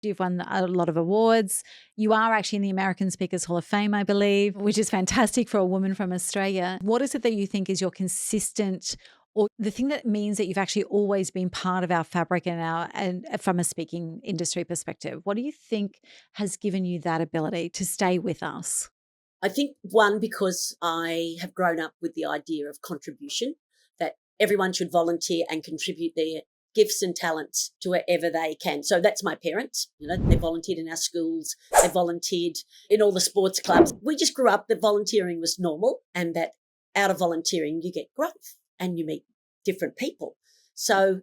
You've won a lot of awards. You are actually in the American Speakers Hall of Fame, I believe, which is fantastic for a woman from Australia. What is it that you think is your consistent, or the thing that means that you've actually always been part of our fabric and from a speaking industry perspective? What do you think has given you that ability to stay with us? I think, one, because I have grown up with the idea of contribution, that everyone should volunteer and contribute their gifts and talents to wherever they can. So that's my parents. They volunteered in our schools. They volunteered in all the sports clubs. We just grew up that volunteering was normal, and that out of volunteering you get growth and you meet different people. So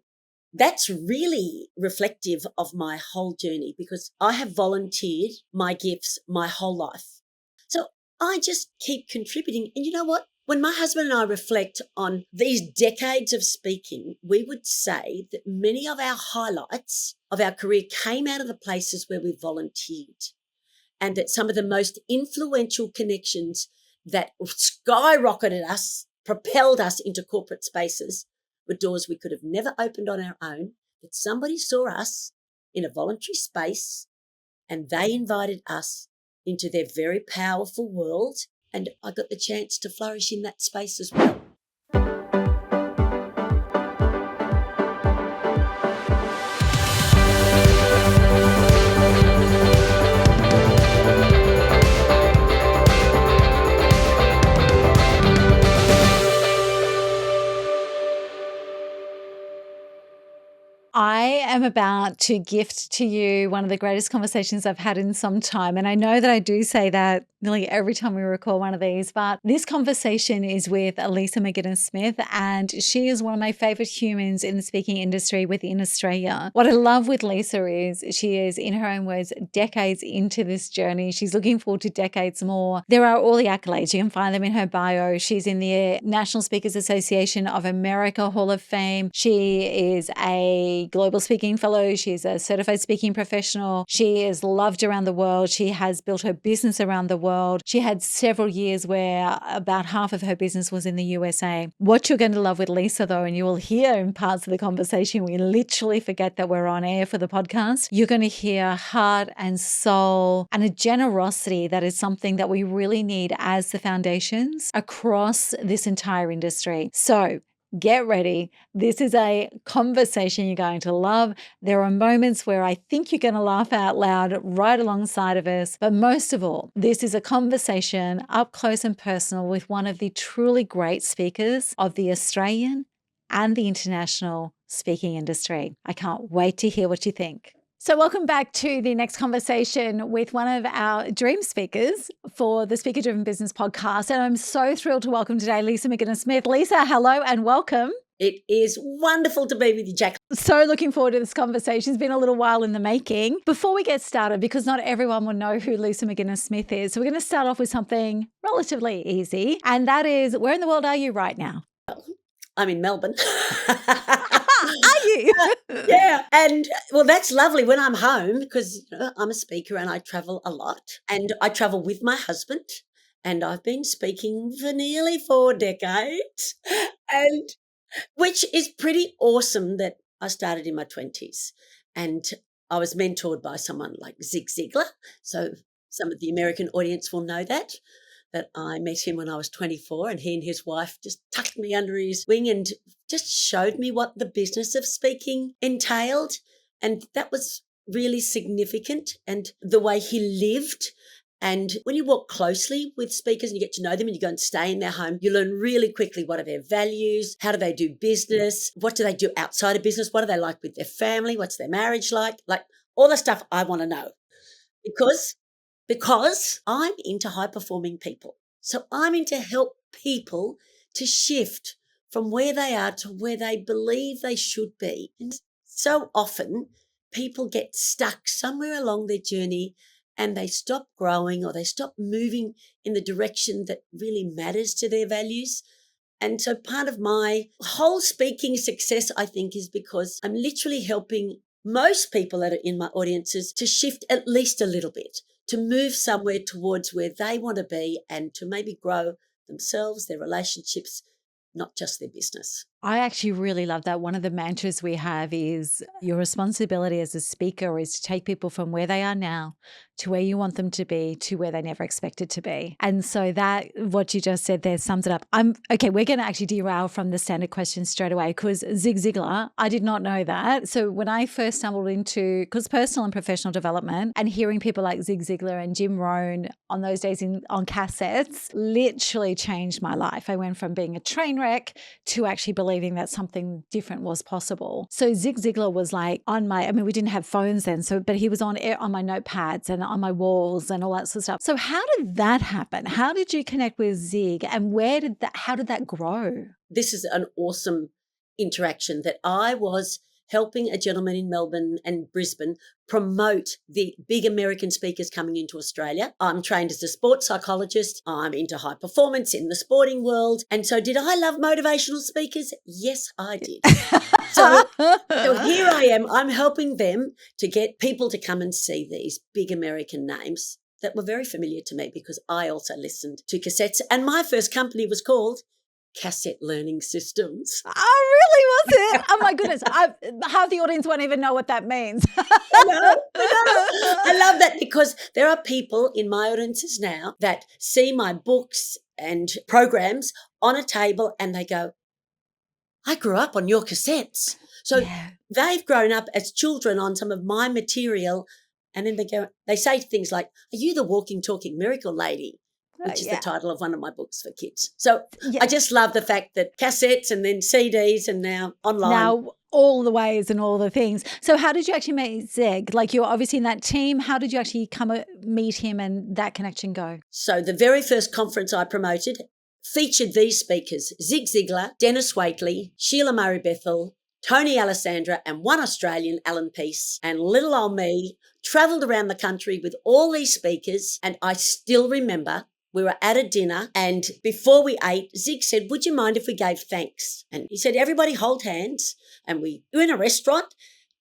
that's really reflective of my whole journey, because I have volunteered my gifts my whole life. So I just keep contributing. And you know what? When my husband and I reflect on these decades of speaking, we would say that many of our highlights of our career came out of the places where we volunteered, and that some of the most influential connections that skyrocketed us, propelled us into corporate spaces, were doors we could have never opened on our own, that somebody saw us in a voluntary space and they invited us into their very powerful world, and I got the chance to flourish in that space as well. I am about to gift to you one of the greatest conversations I've had in some time. And I know that I do say that nearly every time we record one of these, but this conversation is with Lisa McInnes-Smith, and she is one of my favorite humans in the speaking industry within Australia. What I love with Lisa is she is, in her own words, decades into this journey. She's looking forward to decades more. There are all the accolades. You can find them in her bio. She's in the National Speakers Association of America Hall of Fame. She is a global speaking fellow. She's a certified speaking professional. She is loved around the world. She has built her business around the world. She had several years where about half of her business was in the USA. What you're going to love with Lisa, though, and you will hear in parts of the conversation, we literally forget that we're on air for the podcast. You're going to hear heart and soul and a generosity that is something that we really need as the foundations across this entire industry. So get ready. This is a conversation you're going to love. There are moments where I think you're going to laugh out loud right alongside of us. But most of all, this is a conversation up close and personal with one of the truly great speakers of the Australian and the international speaking industry. I can't wait to hear what you think. So welcome back to the next conversation with one of our dream speakers for the Speaker Driven Business podcast. And I'm so thrilled to welcome today Lisa McInnes-Smith. Lisa, hello and welcome. It is wonderful to be with you, Jacqueline. So looking forward to this conversation. It's been a little while in the making. Before we get started, because not everyone will know who Lisa McInnes-Smith is, so we're going to start off with something relatively easy. And that is, where in the world are you right now? I'm in Melbourne. Are you? Yeah. And well, that's lovely when I'm home, because I'm a speaker and I travel a lot. And I travel with my husband, and I've been speaking for nearly 4 decades, and which is pretty awesome that I started in my 20s. And I was mentored by someone like Zig Ziglar. So some of the American audience will know that I met him when I was 24, and he and his wife just tucked me under his wing and just showed me what the business of speaking entailed. And that was really significant, and the way he lived. And when you walk closely with speakers and you get to know them and you go and stay in their home, you learn really quickly what are their values, how do they do business, what do they do outside of business, what are they like with their family, what's their marriage like all the stuff I want to know. Because I'm into high-performing people. So I'm into help people to shift from where they are to where they believe they should be. And so often people get stuck somewhere along their journey and they stop growing, or they stop moving in the direction that really matters to their values. And so part of my whole speaking success, I think, is because I'm literally helping most people that are in my audiences to shift at least a little bit, to move somewhere towards where they want to be, and to maybe grow themselves, their relationships, not just their business. I actually really love that. One of the mantras we have is your responsibility as a speaker is to take people from where they are now to where you want them to be, to where they never expected to be. And so that, what you just said there sums it up. Okay, we're going to actually derail from the standard questions straight away because Zig Ziglar, I did not know that. So when I first stumbled into, because personal and professional development and hearing people like Zig Ziglar and Jim Rohn on those days on cassettes literally changed my life. I went from being a train wreck to actually believing that something different was possible. So Zig Ziglar was like we didn't have phones then, but he was on my notepads and on my walls and all that sort of stuff. So how did that happen? How did you connect with Zig and how did that grow? This is an awesome interaction that I was helping a gentleman in Melbourne and Brisbane promote the big American speakers coming into Australia. I'm trained as a sports psychologist. I'm into high performance in the sporting world. And so did I love motivational speakers? Yes, I did. So here I am. I'm helping them to get people to come and see these big American names that were very familiar to me because I also listened to cassettes. And my first company was called Cassette Learning Systems. Oh, really, was it? Oh, my goodness. Half the audience won't even know what that means. I love that because there are people in my audiences now that see my books and programs on a table and they go, I grew up on your cassettes. So they've grown up as children on some of my material and then they say things like, are you the walking, talking miracle lady? Which is the title of one of my books for kids. So I just love the fact that cassettes and then CDs and now online. Now all the ways and all the things. So how did you actually meet Zig? Like you're obviously in that team. How did you actually meet him and that connection go? So the very first conference I promoted featured these speakers, Zig Ziglar, Dennis Waitley, Sheila Murray Bethel, Tony Alessandra and one Australian, Alan Peace, and little old me travelled around the country with all these speakers and I still remember we were at a dinner and before we ate, Zig said, would you mind if we gave thanks? And he said, everybody hold hands. And we were in a restaurant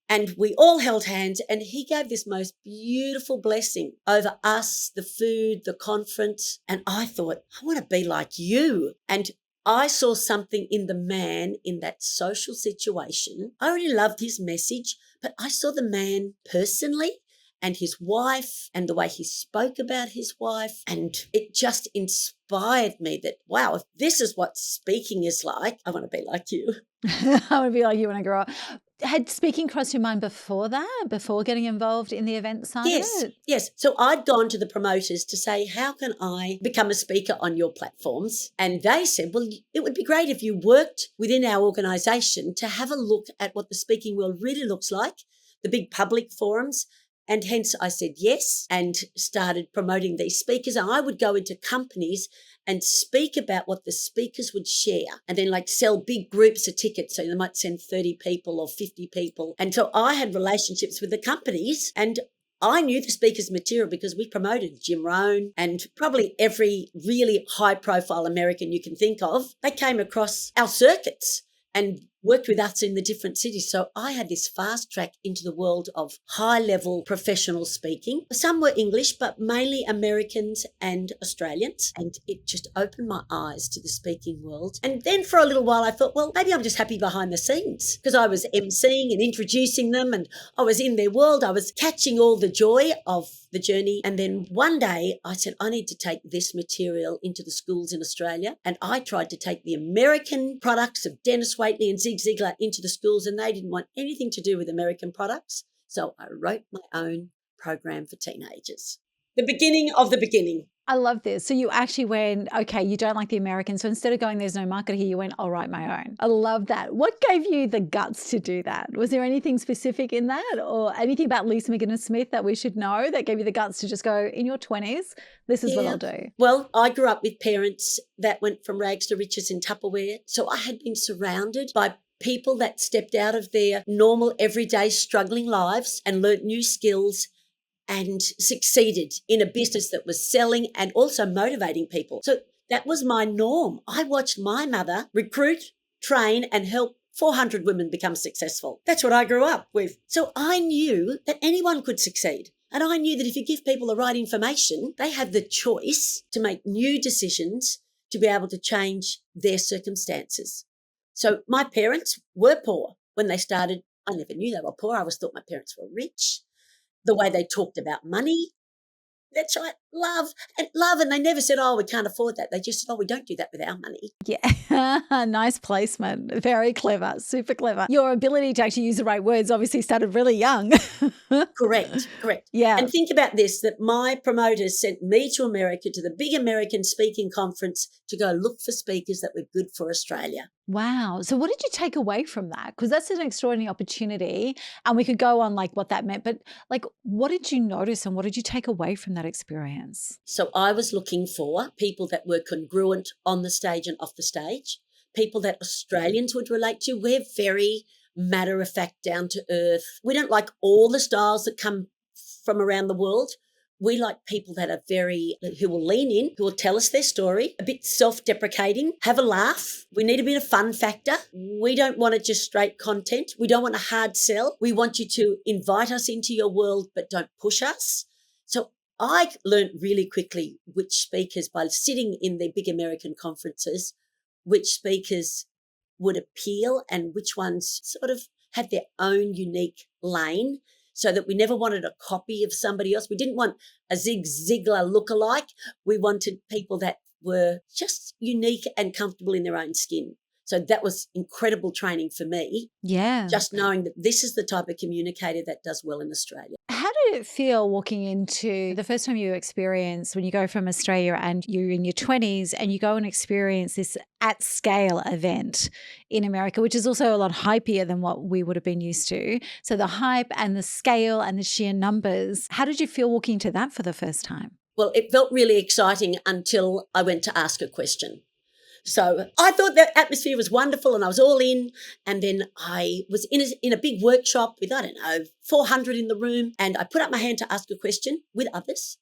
and we all held hands and he gave this most beautiful blessing over us, the food, the conference. And I thought, I want to be like you. And I saw something in the man in that social situation. I already loved his message, but I saw the man personally and his wife and the way he spoke about his wife. And it just inspired me that, wow, if this is what speaking is like, I want to be like you. I want to be like you when I grow up. Had speaking crossed your mind before getting involved in the event side of it? Yes. So I'd gone to the promoters to say, how can I become a speaker on your platforms? And they said, well, it would be great if you worked within our organisation to have a look at what the speaking world really looks like, the big public forums. And hence I said yes and started promoting these speakers. And I would go into companies and speak about what the speakers would share and then like sell big groups of tickets. So they might send 30 people or 50 people. And so I had relationships with the companies and I knew the speakers' material because we promoted Jim Rohn and probably every really high profile American you can think of. They came across our circuits and worked with us in the different cities. So I had this fast track into the world of high-level professional speaking. Some were English, but mainly Americans and Australians. And it just opened my eyes to the speaking world. And then for a little while, I thought, well, maybe I'm just happy behind the scenes because I was emceeing and introducing them and I was in their world. I was catching all the joy of the journey. And then one day I said, I need to take this material into the schools in Australia. And I tried to take the American products of Dennis Waitley and Zig Ziglar into the schools and they didn't want anything to do with American products. So I wrote my own program for teenagers. The beginning of the beginning. I love this. So you actually went, okay, you don't like the Americans. So instead of going, there's no market here, you went, I'll write my own. I love that. What gave you the guts to do that? Was there anything specific in that or anything about Lisa McInnes-Smith that we should know that gave you the guts to just go, in your 20s, this is what I'll do? Well, I grew up with parents that went from rags to riches in Tupperware. So I had been surrounded by people that stepped out of their normal, everyday, struggling lives and learnt new skills and succeeded in a business that was selling and also motivating people. So that was my norm. I watched my mother recruit, train and help 400 women become successful. That's what I grew up with. So I knew that anyone could succeed. And I knew that if you give people the right information, they have the choice to make new decisions to be able to change their circumstances. So my parents were poor when they started. I never knew they were poor. I always thought my parents were rich. The way they talked about money, that's right, love. And they never said, oh, we can't afford that. They just said, oh, we don't do that with our money. Yeah, nice placement. Very clever, super clever. Your ability to actually use the right words obviously started really young. Correct. Yeah. And think about this, that my promoters sent me to America to the big American speaking conference to go look for speakers that were good for Australia. Wow. So what did you take away from that? Because that's an extraordinary opportunity, and we could go on like what that meant, but like what did you notice and what did you take away from that experience? So I was looking for people that were congruent on the stage and off the stage, people that Australians would relate to. We're very matter of fact, down to earth. We don't like all the styles that come from around the world. We like people that are who will lean in, who will tell us their story, a bit self-deprecating, have a laugh. We need a bit of fun factor. We don't want it just straight content. We don't want a hard sell. We want you to invite us into your world, but don't push us. So I learned really quickly which speakers, by sitting in the big American conferences, which speakers would appeal and which ones sort of had their own unique lane, so that we never wanted a copy of somebody else. We didn't want a Zig Ziglar lookalike. We wanted people that were just unique and comfortable in their own skin. So that was incredible training for me. Yeah. Just knowing that this is the type of communicator that does well in Australia. How did it feel walking into the first time you experience when you go from Australia and you're in your 20s and you go and experience this at scale event in America, which is also a lot hypier than what we would have been used to. So the hype and the scale and the sheer numbers, how did you feel walking into that for the first time? Well, it felt really exciting until I went to ask a question. So I thought that atmosphere was wonderful and I was all in. And then I was in a big workshop with, 400 in the room. And I put up my hand to ask a question with others.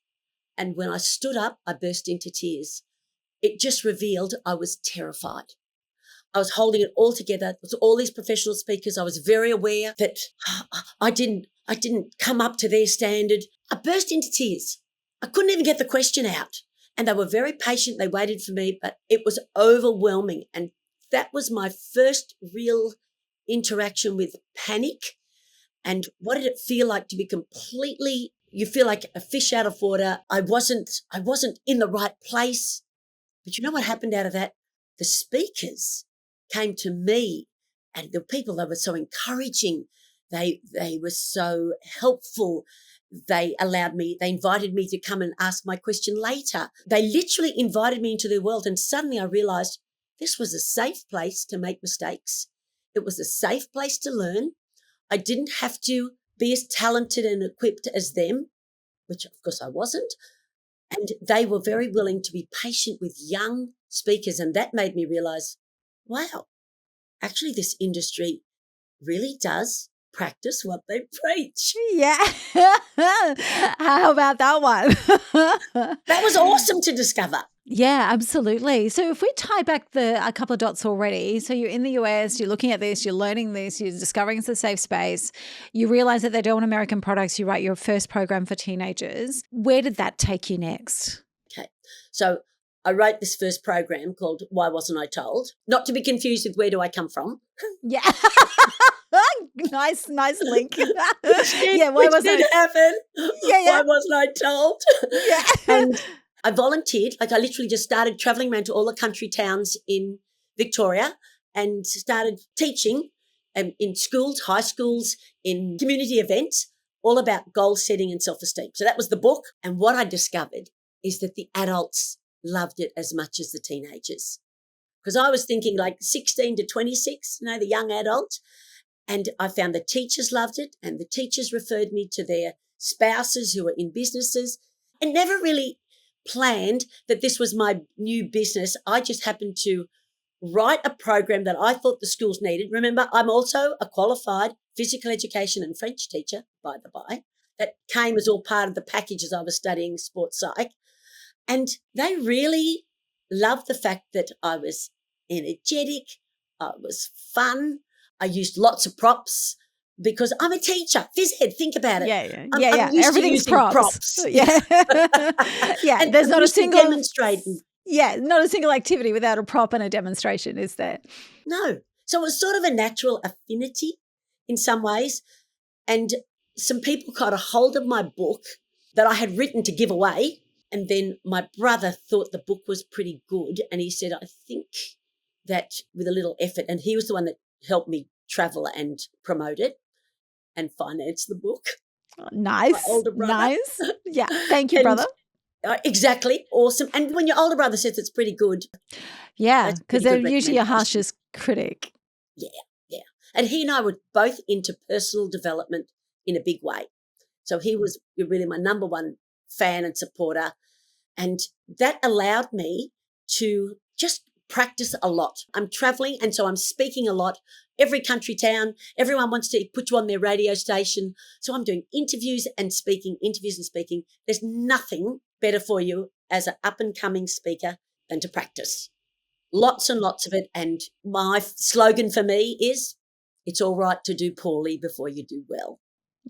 And when I stood up, I burst into tears. It just revealed I was terrified. I was holding it all together. It was all these professional speakers. I was very aware that I didn't come up to their standard. I burst into tears. I couldn't even get the question out. And they were very patient. They waited for me, but it was overwhelming. And that was my first real interaction with panic. And what did it feel like to be you feel like a fish out of water. I wasn't in the right place. But you know what happened out of that? The speakers came to me, and the people, they were so encouraging. They were so helpful. They invited me to come and ask my question later. They literally invited me into their world, and suddenly I realized this was a safe place to make mistakes. It was a safe place to learn. I didn't have to be as talented and equipped as them, which of course I wasn't. And they were very willing to be patient with young speakers, and that made me realize, wow, actually this industry really does practice what they preach. Yeah. How about that one? That was awesome to discover. Yeah, absolutely. So if we tie back a couple of dots already, so you're in the US, you're looking at this, you're learning this, you're discovering it's a safe space, you realize that they don't want American products, you write your first program for teenagers. Where did that take you next? Okay. So I wrote this first program called Why Wasn't I Told? Not to be confused with Where Do I Come From? Yeah. Nice link. Why wasn't it happen? Yeah. Why wasn't I told? Yeah. And I volunteered. I literally just started traveling around to all the country towns in Victoria and started teaching in schools, high schools, in community events, all about goal setting and self-esteem. So that was the book. And what I discovered is that the adults loved it as much as the teenagers. Because I was thinking like 16 to 26, the young adults. And I found the teachers loved it, and the teachers referred me to their spouses who were in businesses, and never really planned that this was my new business. I just happened to write a program that I thought the schools needed. Remember, I'm also a qualified physical education and French teacher, by the by. That came as all part of the package as I was studying sports psych. And they really loved the fact that I was energetic, I was fun, I used lots of props because I'm a teacher. Phys ed, think about it. Yeah. I'm used Everything's to using props. Yeah. Yeah. And there's I'm not a used to single demonstrating. Yeah, not a single activity without a prop and a demonstration, is there? No. So it was sort of a natural affinity in some ways. And some people got a hold of my book that I had written to give away. And then my brother thought the book was pretty good. And he said, I think that with a little effort, and he was the one that helped me travel and promote it and finance the book. Nice. My older brother. Nice. Yeah. Thank you, brother. Exactly. Awesome. And when your older brother says it's pretty good. Yeah, because they're usually your recommendation. harshest critic. Yeah. And he and I were both into personal development in a big way. So he was really my number one fan and supporter. And that allowed me to just practice a lot. I'm traveling, and so I'm speaking a lot. Every country town, everyone wants to put you on their radio station. So I'm doing interviews and speaking. There's nothing better for you as an up-and-coming speaker than to practice. Lots and lots of it. And my slogan for me is, it's all right to do poorly before you do well.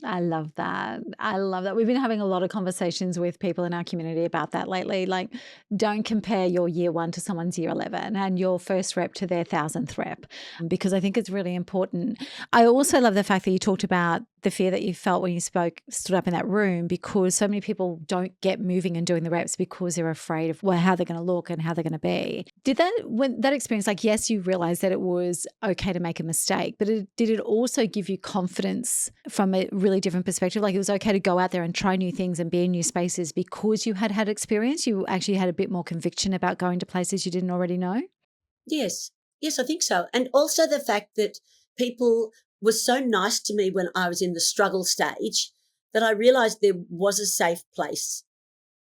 I love that. I love that. We've been having a lot of conversations with people in our community about that lately. Like, don't compare your year 1 to someone's year 11 and your first rep to their 1,000th rep, because I think it's really important. I also love the fact that you talked about the fear that you felt when you stood up in that room, because so many people don't get moving and doing the reps because they're afraid of how they're going to look and how they're going to be. When that experience, like, yes, you realized that it was okay to make a mistake, but did it also give you confidence from a really different perspective? Like, it was okay to go out there and try new things and be in new spaces because you had experience? You actually had a bit more conviction about going to places you didn't already know? Yes, I think so. And also the fact that people were so nice to me when I was in the struggle stage that I realized there was a safe place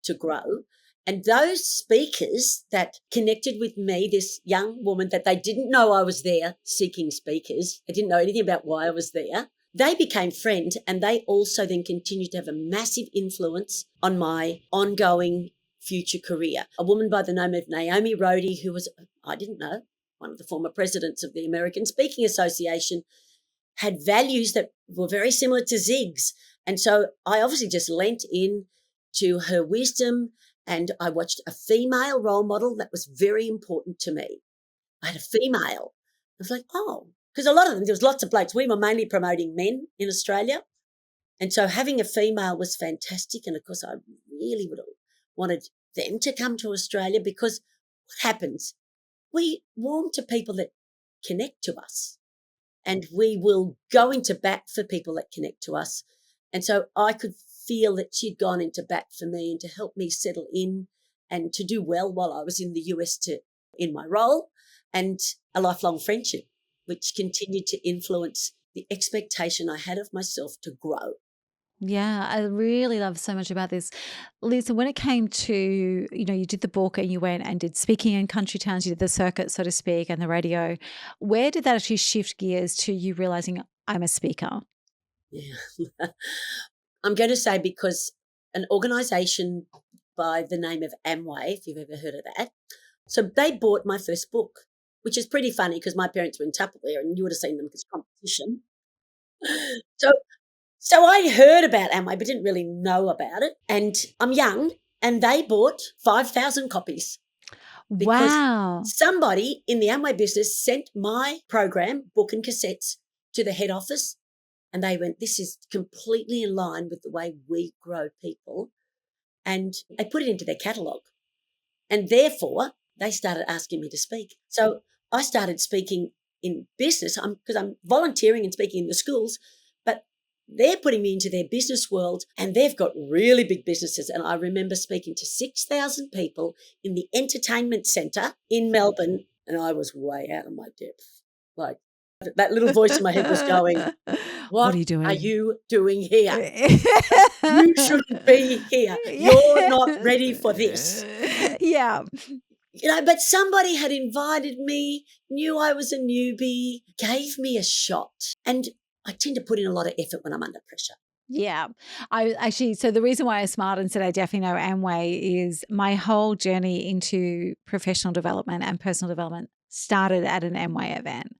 to grow. And those speakers that connected with me, this young woman that they didn't know I was there seeking speakers, I didn't know anything about why I was there, they became friends, and they also then continued to have a massive influence on my ongoing future career. A woman by the name of Naomi Rhodey, who was, I didn't know, one of the former presidents of the American Speaking Association, had values that were very similar to Zig's. And so I obviously just lent in to her wisdom, and I watched a female role model that was very important to me. I had a female. I was like, oh, because a lot of them, there was lots of blokes. We were mainly promoting men in Australia. And so having a female was fantastic. And of course, I really would have wanted them to come to Australia, because what happens? We warm to people that connect to us, and we will go into bat for people that connect to us. And so I could feel that she'd gone into bat for me and to help me settle in and to do well while I was in the US in my role, and a lifelong friendship, which continued to influence the expectation I had of myself to grow. Yeah, I really love so much about this. Lisa, when it came to, you did the book and you went and did speaking in country towns, you did the circuit, so to speak, and the radio. Where did that actually shift gears to you realizing I'm a speaker? Yeah. I'm going to say because an organisation by the name of Amway, if you've ever heard of that, so they bought my first book, which is pretty funny because my parents were in Tupperware and you would have seen them because competition. So I heard about Amway but didn't really know about it. And I'm young, and they bought 5,000 copies. Because Wow. somebody in the Amway business sent my program, book and cassettes, to the head office, and they went, this is completely in line with the way we grow people. And they put it into their catalogue. And therefore, they started asking me to speak. So I started speaking in business because I'm volunteering and speaking in the schools, but they're putting me into their business world, and they've got really big businesses. And I remember speaking to 6,000 people in the entertainment centre in Melbourne, and I was way out of my depth. Like, that little voice in my head was going, what are you doing? Are you doing here? You shouldn't be here. You're not ready for this. Yeah. But somebody had invited me, knew I was a newbie, gave me a shot. And I tend to put in a lot of effort when I'm under pressure. Yeah. So the reason why I smiled and said I definitely know Amway is my whole journey into professional development and personal development started at an MY event.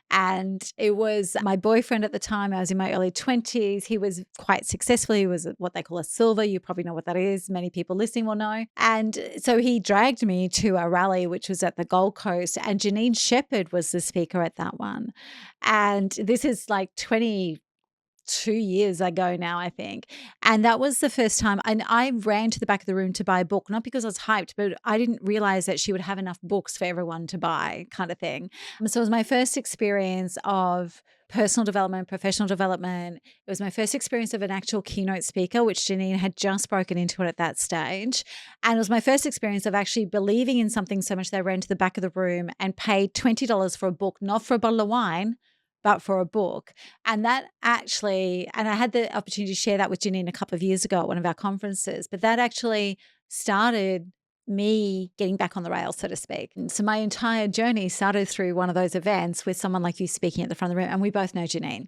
And it was my boyfriend at the time. I was in my early 20s. He was quite successful. He was what they call a silver. You probably know what that is. Many people listening will know. And so he dragged me to a rally, which was at the Gold Coast. And Janine Shepherd was the speaker at that one. And this is like 2 years ago now, I think. And that was the first time. And I ran to the back of the room to buy a book, not because I was hyped, but I didn't realize that she would have enough books for everyone to buy, kind of thing. So it was my first experience of personal development, professional development. It was my first experience of an actual keynote speaker, which Janine had just broken into it at that stage. And it was my first experience of actually believing in something so much that I ran to the back of the room and paid $20 for a book, not for a bottle of wine, but for a book. And that actually, and I had the opportunity to share that with Janine a couple of years ago at one of our conferences, but that actually started me getting back on the rails, so to speak. And so my entire journey started through one of those events with someone like you speaking at the front of the room. And we both know Janine.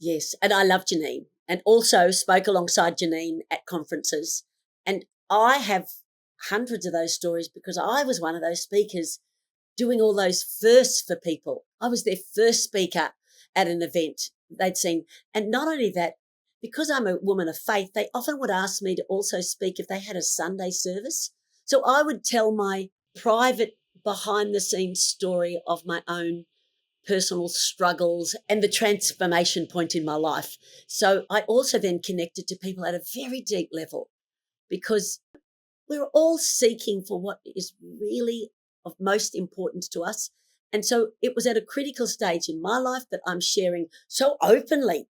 Yes, and I love Janine, and also spoke alongside Janine at conferences. And I have hundreds of those stories because I was one of those speakers doing all those firsts for people. I was their first speaker at an event they'd seen. And not only that, because I'm a woman of faith, they often would ask me to also speak if they had a Sunday service. So I would tell my private behind the scenes story of my own personal struggles and the transformation point in my life. So I also then connected to people at a very deep level because we're all seeking for what is really of most importance to us. And so it was at a critical stage in my life that I'm sharing so openly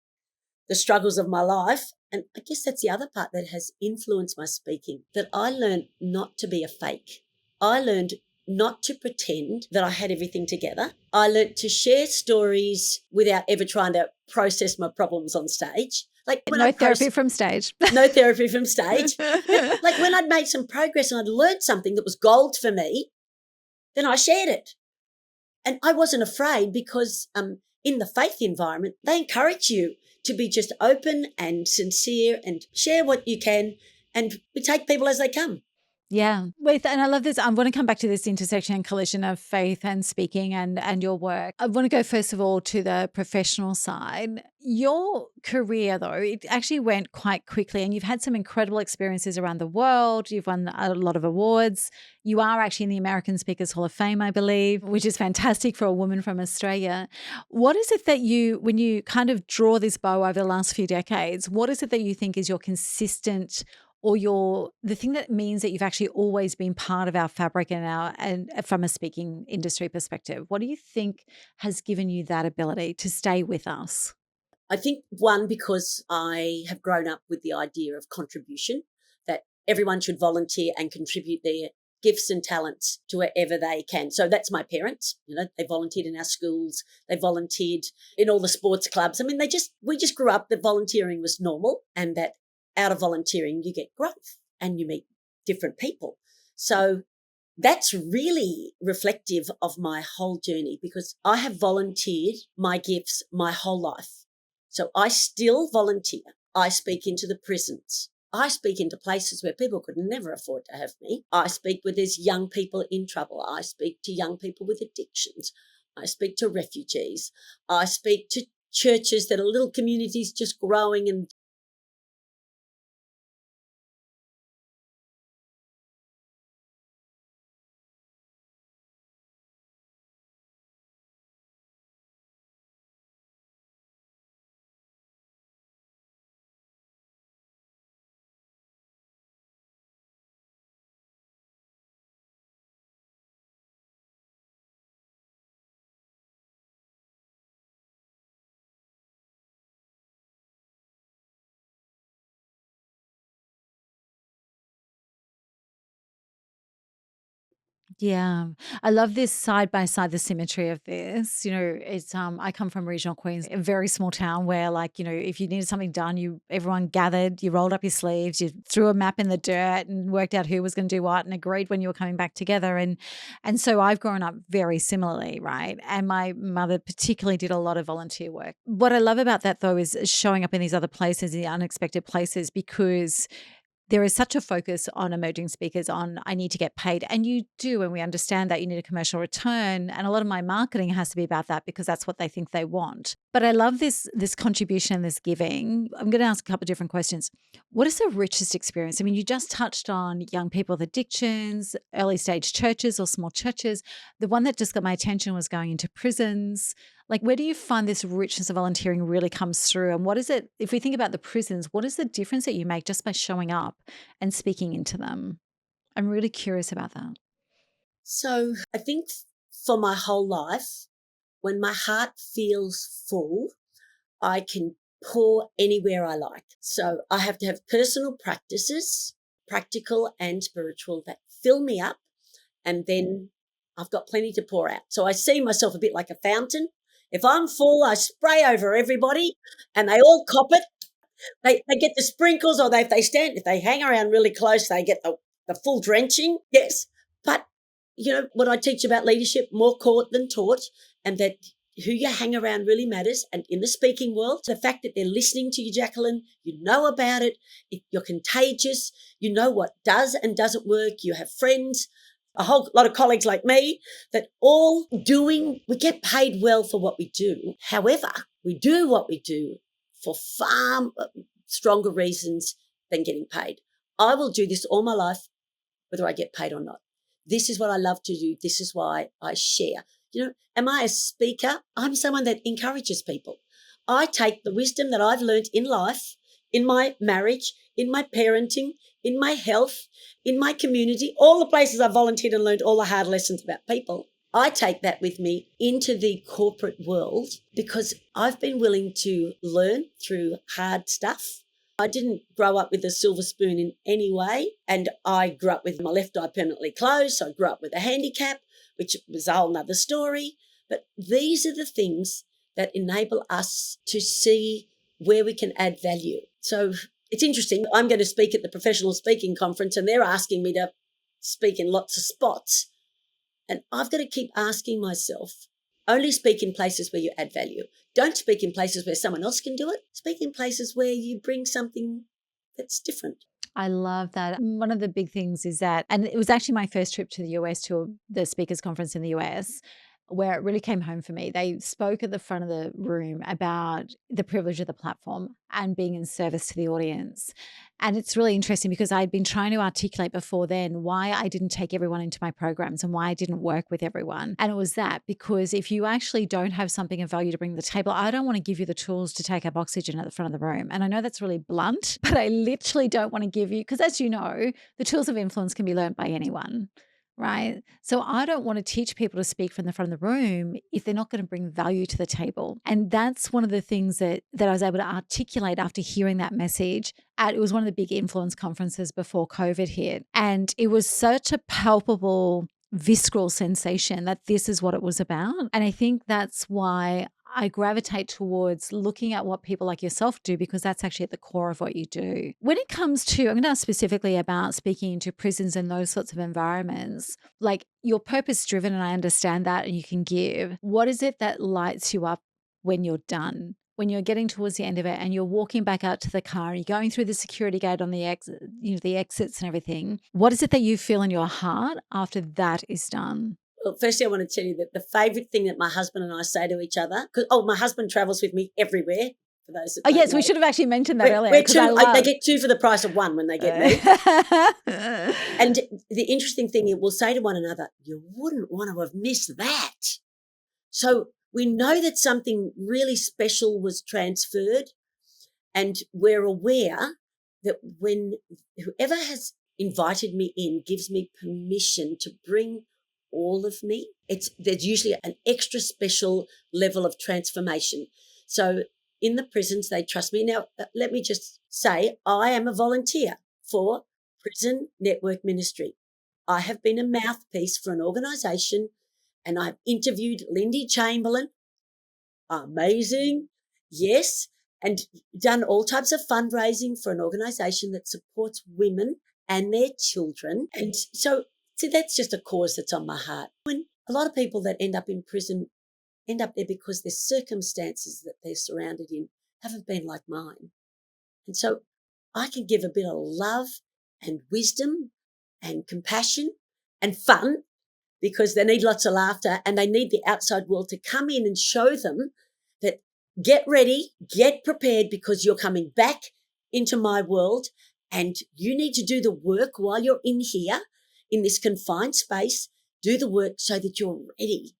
the struggles of my life. And I guess that's the other part that has influenced my speaking, that I learned not to be a fake. I learned not to pretend that I had everything together. I learned to share stories without ever trying to process my problems on stage. Like no therapy from stage. No therapy from stage. But like when I'd made some progress and I'd learned something that was gold for me, then I shared it. And I wasn't afraid because in the faith environment, they encourage you to be just open and sincere and share what you can, and we take people as they come. Yeah. And I love this. I want to come back to this intersection and collision of faith and speaking and your work. I want to go first of all to the professional side. Your career, though, it actually went quite quickly and you've had some incredible experiences around the world. You've won a lot of awards. You are actually in the American Speakers Hall of Fame, I believe, which is fantastic for a woman from Australia. What is it that when you kind of draw this bow over the last few decades, what is it that you think is your consistent or the thing that means that you've actually always been part of our fabric and from a speaking industry perspective? What do you think has given you that ability to stay with us? I think one, because I have grown up with the idea of contribution, that everyone should volunteer and contribute their gifts and talents to wherever they can. So that's my parents. They volunteered in our schools. They volunteered in all the sports clubs. I mean, we just grew up that volunteering was normal, and that out of volunteering, you get growth and you meet different people. So that's really reflective of my whole journey because I have volunteered my gifts my whole life. So I still volunteer. I speak into the prisons. I speak into places where people could never afford to have me. I speak where there's young people in trouble. I speak to young people with addictions. I speak to refugees. I speak to churches that are little communities just growing and Yeah. I love this side by side, the symmetry of this. It's I come from regional Queens, a very small town where if you needed something done, everyone gathered, you rolled up your sleeves, you threw a map in the dirt and worked out who was going to do what and agreed when you were coming back together. And so I've grown up very similarly, right? And my mother particularly did a lot of volunteer work. What I love about that though is showing up in these other places, the unexpected places, because there is such a focus on emerging speakers on I need to get paid. And you do, and we understand that you need a commercial return. And a lot of my marketing has to be about that because that's what they think they want. But I love this contribution, this giving. I'm going to ask a couple of different questions. What is the richest experience? I mean, you just touched on young people with addictions, early stage churches or small churches. The one that just got my attention was going into prisons. Like, where do you find this richness of volunteering really comes through? And what is it, if we think about the prisons, what is the difference that you make just by showing up and speaking into them? I'm really curious about that. So I think for my whole life, when my heart feels full, I can pour anywhere I like. So I have to have personal practices, practical and spiritual, that fill me up, and then I've got plenty to pour out. So I see myself a bit like a fountain. If I'm full, I spray over everybody and they all cop it. They get the sprinkles, or if they hang around really close, they get the full drenching. Yes. But, what I teach about leadership, more caught than taught, and that who you hang around really matters. And in the speaking world, the fact that they're listening to you, Jacqueline, you know about it, you're contagious, you know what does and doesn't work, you have friends, a whole lot of colleagues like me that we get paid well for what we do. However, we do what we do for far stronger reasons than getting paid. I will do this all my life, whether I get paid or not. This is what I love to do. This is why I share. Am I a speaker? I'm someone that encourages people. I take the wisdom that I've learned in life, in my marriage, in my parenting, in my health, in my community, all the places I've volunteered and learned all the hard lessons about people. I take that with me into the corporate world because I've been willing to learn through hard stuff. I didn't grow up with a silver spoon in any way, and I grew up with my left eye permanently closed, so I grew up with a handicap, which was a whole nother story. But these are the things that enable us to see where we can add value. So it's interesting. I'm going to speak at the professional speaking conference, and they're asking me to speak in lots of spots. And I've got to keep asking myself, only speak in places where you add value. Don't speak in places where someone else can do it. Speak in places where you bring something that's different. I love that. One of the big things is that, and it was actually my first trip to the US, to the speakers conference in the US, where it really came home for me. They spoke at the front of the room about the privilege of the platform and being in service to the audience. And it's really interesting because I'd been trying to articulate before then why I didn't take everyone into my programs and why I didn't work with everyone. And it was that because if you actually don't have something of value to bring to the table, I don't want to give you the tools to take up oxygen at the front of the room. And I know that's really blunt, but I literally don't want to give you, because as you know, the tools of influence can be learned by anyone. Right. So I don't want to teach people to speak from the front of the room if they're not going to bring value to the table. And that's one of the things that I was able to articulate after hearing that message. It was one of the big influence conferences before COVID hit. And it was such a palpable, visceral sensation that this is what it was about. And I think that's why I gravitate towards looking at what people like yourself do, because that's actually at the core of what you do. When it comes to, I'm going to ask specifically about speaking into prisons and those sorts of environments, like you're purpose driven, and I understand that, and you can give. What is it that lights you up when you're done? When you're getting towards the end of it and you're walking back out to the car and you're going through the security gate on the exit, the exits and everything, what is it that you feel in your heart after that is done? Well, firstly, I want to tell you that the favourite thing that my husband and I say to each other, my husband travels with me everywhere. For those that yes, know. We should have actually mentioned that earlier. They get two for the price of one when they get me. And the interesting thing is we'll say to one another, you wouldn't want to have missed that. So we know that something really special was transferred, and we're aware that when whoever has invited me in gives me permission to bring all of me, there's usually an extra special level of transformation. So in the prisons, they trust me. Now, let me just say, I am a volunteer for Prison Network Ministry. I have been a mouthpiece for an organisation, and I've interviewed Lindy Chamberlain. Amazing. Yes. And done all types of fundraising for an organisation that supports women and their children. And so, see, that's just a cause that's on my heart. When a lot of people that end up in prison end up there because their circumstances that they're surrounded in haven't been like mine. And so I can give a bit of love and wisdom and compassion and fun, because they need lots of laughter and they need the outside world to come in and show them that get ready, get prepared, because you're coming back into my world and you need to do the work while you're in here in this confined space. Do the work so that you're ready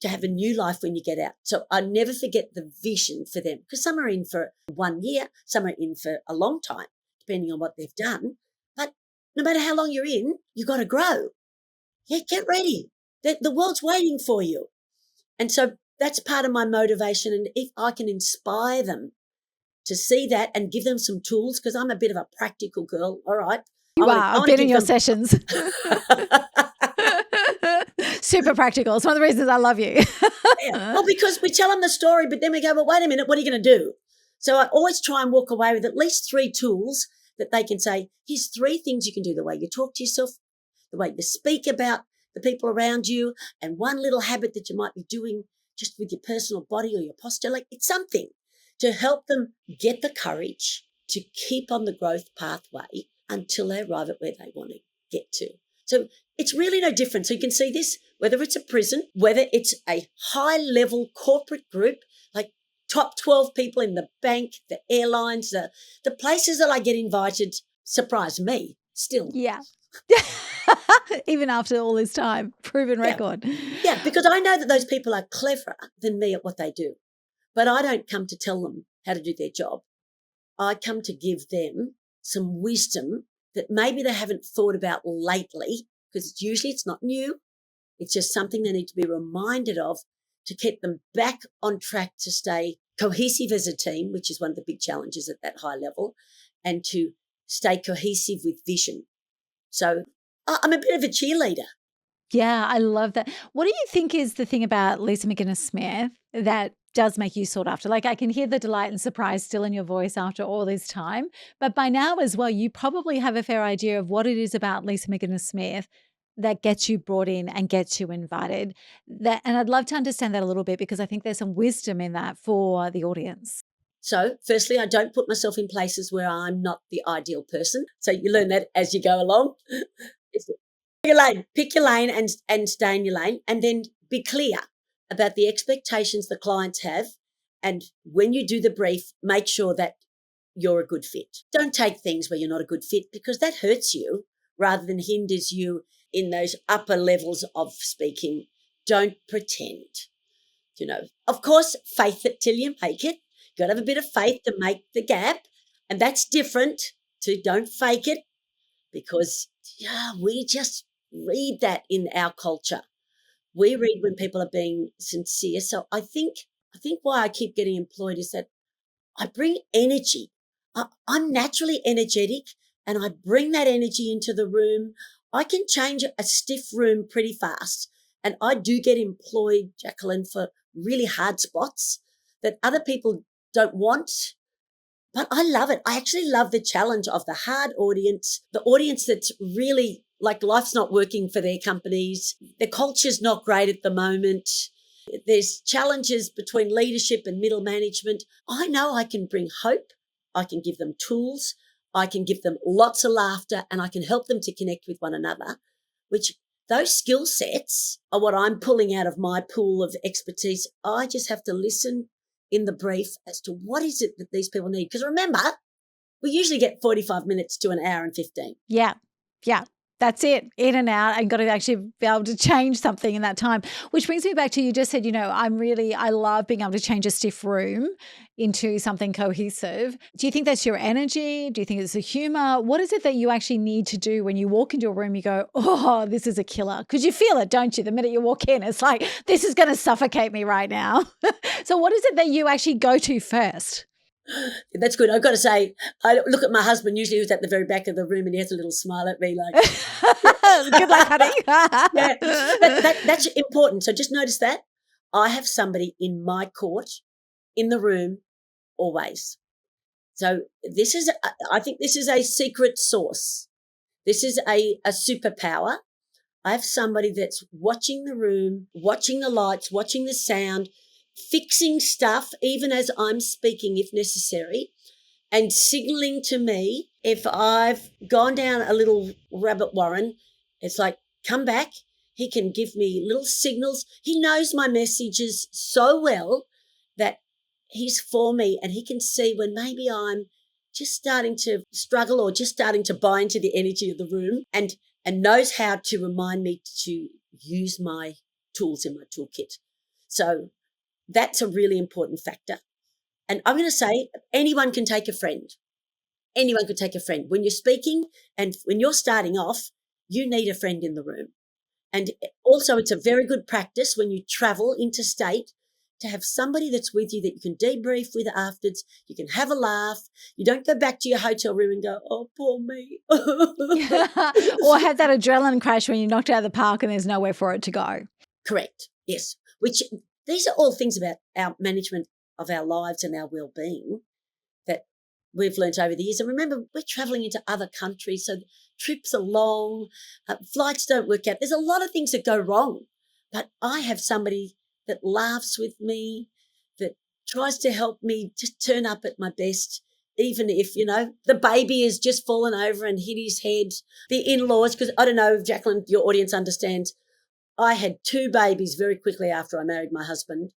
to have a new life when you get out. So I never forget the vision for them, because some are in for 1 year, some are in for a long time, depending on what they've done. But no matter how long you're in, you got to grow. Yeah, get ready. The world's waiting for you. And so that's part of my motivation. And if I can inspire them to see that and give them some tools, because I'm a bit of a practical girl, all right. You are. I've been in your sessions. Super practical. It's one of the reasons I love you. Yeah. Well, because we tell them the story, but then we go, well, wait a minute, what are you going to do? So I always try and walk away with at least 3 tools that they can say, here's 3 things you can do: the way you talk to yourself, the way you speak about the people around you, and 1 little habit that you might be doing just with your personal body or your posture. Like, it's something to help them get the courage to keep on the growth pathway until they arrive at where they want to get to. So it's really no different. So you can see this, whether it's a prison, whether it's a high-level corporate group, like top 12 people in the bank, the airlines, the places that I get invited surprise me still. Yeah. Even after all this time, proven record. Yeah, because I know that those people are cleverer than me at what they do. But I don't come to tell them how to do their job. I come to give them some wisdom that maybe they haven't thought about lately, because it's not new. It's just something they need to be reminded of to get them back on track to stay cohesive as a team, which is one of the big challenges at that high level, and to stay cohesive with vision. So I'm a bit of a cheerleader. Yeah, I love that. What do you think is the thing about Lisa McInnes-Smith that does make you sought after? Like, I can hear the delight and surprise still in your voice after all this time. But by now as well, you probably have a fair idea of what it is about Lisa McInnes-Smith that gets you brought in and gets you invited. And I'd love to understand that a little bit, because I think there's some wisdom in that for the audience. So firstly, I don't put myself in places where I'm not the ideal person. So you learn that as you go along. Pick your lane and stay in your lane, and then be clear about the expectations the clients have. And when you do the brief, make sure that you're a good fit. Don't take things where you're not a good fit, because that hurts you rather than hinders you in those upper levels of speaking. Don't pretend. Of course, faith it till you make it. You've got to have a bit of faith to make the gap. And that's different to don't fake it, because we just read that in our culture. We read when people are being sincere. So I think why I keep getting employed is that I bring energy. I'm naturally energetic, and I bring that energy into the room. I can change a stiff room pretty fast, and I do get employed, Jacqueline, for really hard spots that other people don't want. But I love it. I actually love the challenge of the hard audience, the audience that's really like life's not working for their companies. The culture's not great at the moment. There's challenges between leadership and middle management. I know I can bring hope. I can give them tools. I can give them lots of laughter, and I can help them to connect with one another, which those skill sets are what I'm pulling out of my pool of expertise. I just have to listen in the brief as to what is it that these people need. Because remember, we usually get 45 minutes to an hour and 15. Yeah. That's it, in and out, and got to actually be able to change something in that time. Which brings me back to, you just said, I love being able to change a stiff room into something cohesive. Do you think that's your energy? Do you think it's the humor? What is it that you actually need to do when you walk into a room, you go, oh, this is a killer? Because you feel it, don't you? The minute you walk in, it's like, this is going to suffocate me right now. So what is it that you actually go to first? That's good. I've got to say, I look at my husband, usually who's at the very back of the room, and he has a little smile at me like, good luck, honey. Yeah, that's important. So just notice that. I have somebody in my court in the room always. So I think this is a secret sauce. This is a superpower. I have somebody that's watching the room, watching the lights, watching the sound, fixing stuff even as I'm speaking if necessary, and signaling to me if I've gone down a little rabbit warren. It's like, come back. He can give me little signals. He knows my messages so well that he's for me, and he can see when maybe I'm just starting to struggle or just starting to buy into the energy of the room, and knows how to remind me to use my tools in my toolkit. So that's a really important factor. And I'm going to say anyone can take a friend. Anyone could take a friend. When you're speaking and when you're starting off, you need a friend in the room. And also it's a very good practice when you travel interstate to have somebody that's with you that you can debrief with afterwards. You can have a laugh. You don't go back to your hotel room and go, oh, poor me. Or have that adrenaline crash when you're knocked out of the park and there's nowhere for it to go. Correct. Yes. Which these are all things about our management of our lives and our well-being that we've learnt over the years. And remember, we're travelling into other countries, so trips are long, flights don't work out. There's a lot of things that go wrong. But I have somebody that laughs with me, that tries to help me just turn up at my best, even if, the baby has just fallen over and hit his head. The in-laws, because I don't know if, Jacqueline, your audience understands, I had 2 babies very quickly after I married my husband,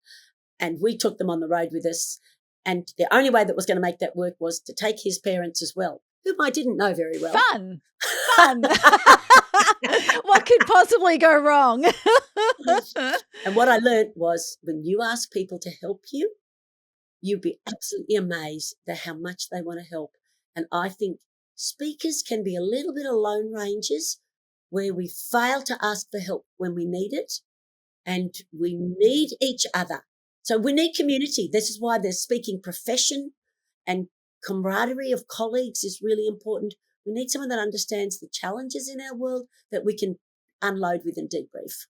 and we took them on the road with us. And the only way that was going to make that work was to take his parents as well, whom I didn't know very well. Fun. What could possibly go wrong? And what I learned was when you ask people to help you, you'd be absolutely amazed at how much they want to help. And I think speakers can be a little bit of lone rangers where we fail to ask for help when we need it, and we need each other. So we need community. This is why the speaking profession and camaraderie of colleagues is really important. We need someone that understands the challenges in our world that we can unload with and debrief.